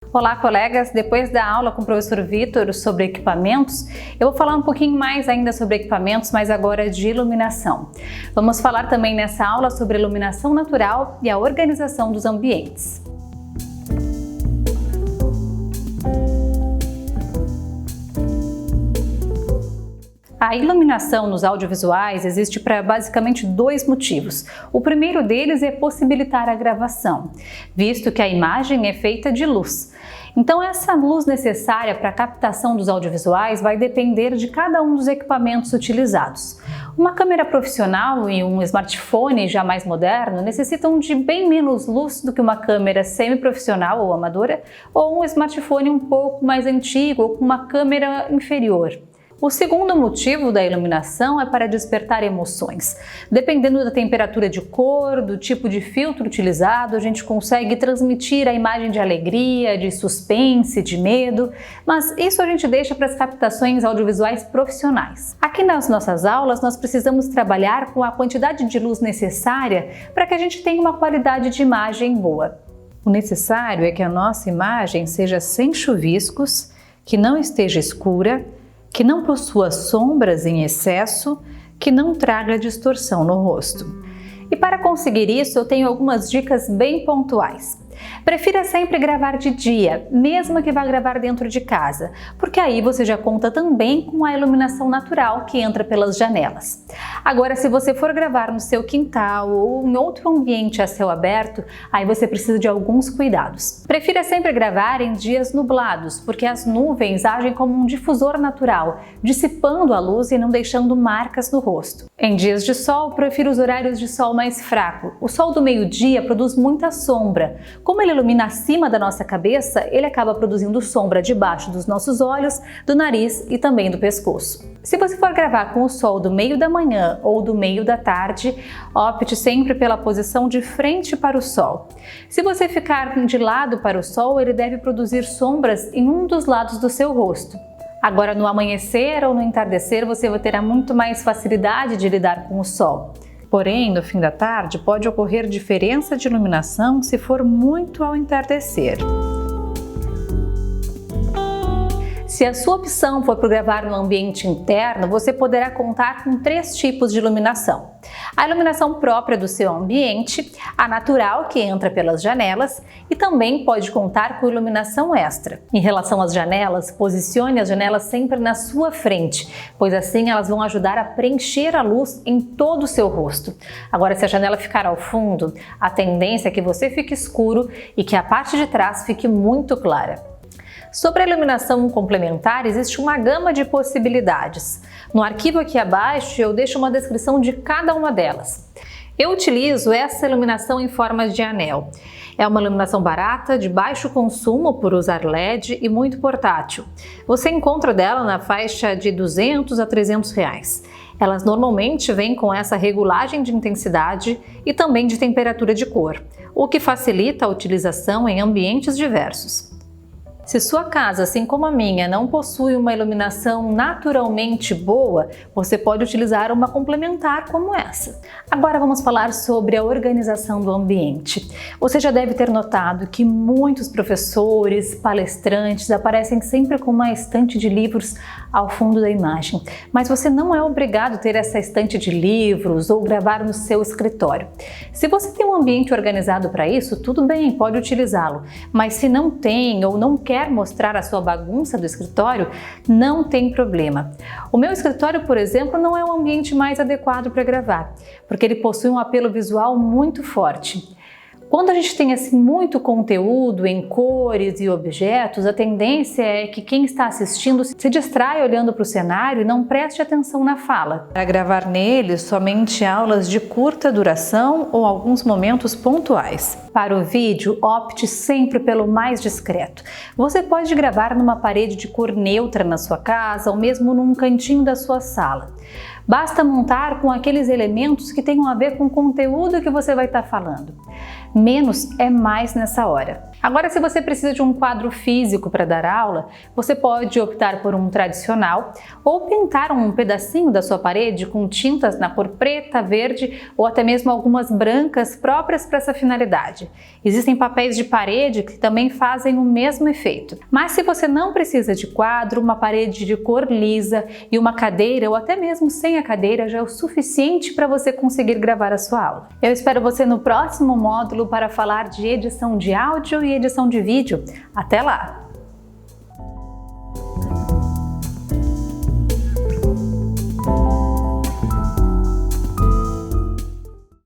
Olá, colegas! Depois da aula com o professor Vitor sobre equipamentos, eu vou falar um pouquinho mais ainda sobre equipamentos, mas agora de iluminação. Vamos falar também nessa aula sobre iluminação natural e a organização dos ambientes. A iluminação nos audiovisuais existe para basicamente dois motivos. O primeiro deles é possibilitar a gravação, visto que a imagem é feita de luz. Então, essa luz necessária para a captação dos audiovisuais vai depender de cada um dos equipamentos utilizados. Uma câmera profissional e um smartphone já mais moderno necessitam de bem menos luz do que uma câmera semi-profissional ou amadora, ou um smartphone um pouco mais antigo ou com uma câmera inferior. O segundo motivo da iluminação é para despertar emoções. Dependendo da temperatura de cor, do tipo de filtro utilizado, a gente consegue transmitir a imagem de alegria, de suspense, de medo, mas isso a gente deixa para as captações audiovisuais profissionais. Aqui nas nossas aulas, nós precisamos trabalhar com a quantidade de luz necessária para que a gente tenha uma qualidade de imagem boa. O necessário é que a nossa imagem seja sem chuviscos, que não esteja escura, que não possua sombras em excesso, que não traga distorção no rosto. E para conseguir isso, eu tenho algumas dicas bem pontuais. Prefira sempre gravar de dia, mesmo que vá gravar dentro de casa, porque aí você já conta também com a iluminação natural que entra pelas janelas. Agora, se você for gravar no seu quintal ou em outro ambiente a céu aberto, aí você precisa de alguns cuidados. Prefira sempre gravar em dias nublados, porque as nuvens agem como um difusor natural, dissipando a luz e não deixando marcas no rosto. Em dias de sol, prefiro os horários de sol mais fraco. O sol do meio-dia produz muita sombra. Como ele ilumina acima da nossa cabeça, ele acaba produzindo sombra debaixo dos nossos olhos, do nariz e também do pescoço. Se você for gravar com o sol do meio da manhã ou do meio da tarde, opte sempre pela posição de frente para o sol. Se você ficar de lado para o sol, ele deve produzir sombras em um dos lados do seu rosto. Agora, no amanhecer ou no entardecer, você terá muito mais facilidade de lidar com o sol. Porém, no fim da tarde, pode ocorrer diferença de iluminação se for muito ao entardecer. Se a sua opção for por gravar no ambiente interno, você poderá contar com 3 tipos de iluminação. A iluminação própria do seu ambiente, a natural que entra pelas janelas e também pode contar com iluminação extra. Em relação às janelas, posicione as janelas sempre na sua frente, pois assim elas vão ajudar a preencher a luz em todo o seu rosto. Agora, se a janela ficar ao fundo, a tendência é que você fique escuro e que a parte de trás fique muito clara. Sobre a iluminação complementar, existe uma gama de possibilidades. No arquivo aqui abaixo eu deixo uma descrição de cada uma delas. Eu utilizo essa iluminação em forma de anel. É uma iluminação barata, de baixo consumo por usar LED e muito portátil. Você encontra dela na faixa de 200 a 300 reais. Elas normalmente vêm com essa regulagem de intensidade e também de temperatura de cor, o que facilita a utilização em ambientes diversos. Se sua casa, assim como a minha, não possui uma iluminação naturalmente boa, você pode utilizar uma complementar como essa. Agora vamos falar sobre a organização do ambiente. Você já deve ter notado que muitos professores, palestrantes aparecem sempre com uma estante de livros ao fundo da imagem, mas você não é obrigado a ter essa estante de livros ou gravar no seu escritório. Se você tem um ambiente organizado para isso, tudo bem, pode utilizá-lo, mas se não tem ou não quer mostrar a sua bagunça do escritório, não tem problema. O meu escritório, por exemplo, não é o ambiente mais adequado para gravar, porque ele possui um apelo visual muito forte. Quando a gente tem muito conteúdo em cores e objetos, a tendência é que quem está assistindo se distrai olhando para o cenário e não preste atenção na fala. Para gravar nele, somente aulas de curta duração ou alguns momentos pontuais. Para o vídeo, opte sempre pelo mais discreto. Você pode gravar numa parede de cor neutra na sua casa ou mesmo num cantinho da sua sala. Basta montar com aqueles elementos que tenham a ver com o conteúdo que você vai estar falando. Menos é mais nessa hora. Agora, se você precisa de um quadro físico para dar aula, você pode optar por um tradicional ou pintar um pedacinho da sua parede com tintas na cor preta, verde ou até mesmo algumas brancas próprias para essa finalidade. Existem papéis de parede que também fazem o mesmo efeito. Mas se você não precisa de quadro, uma parede de cor lisa e uma cadeira ou até mesmo sem a cadeira já é o suficiente para você conseguir gravar a sua aula. Eu espero você no próximo módulo para falar de edição de áudio e edição de vídeo. Até lá!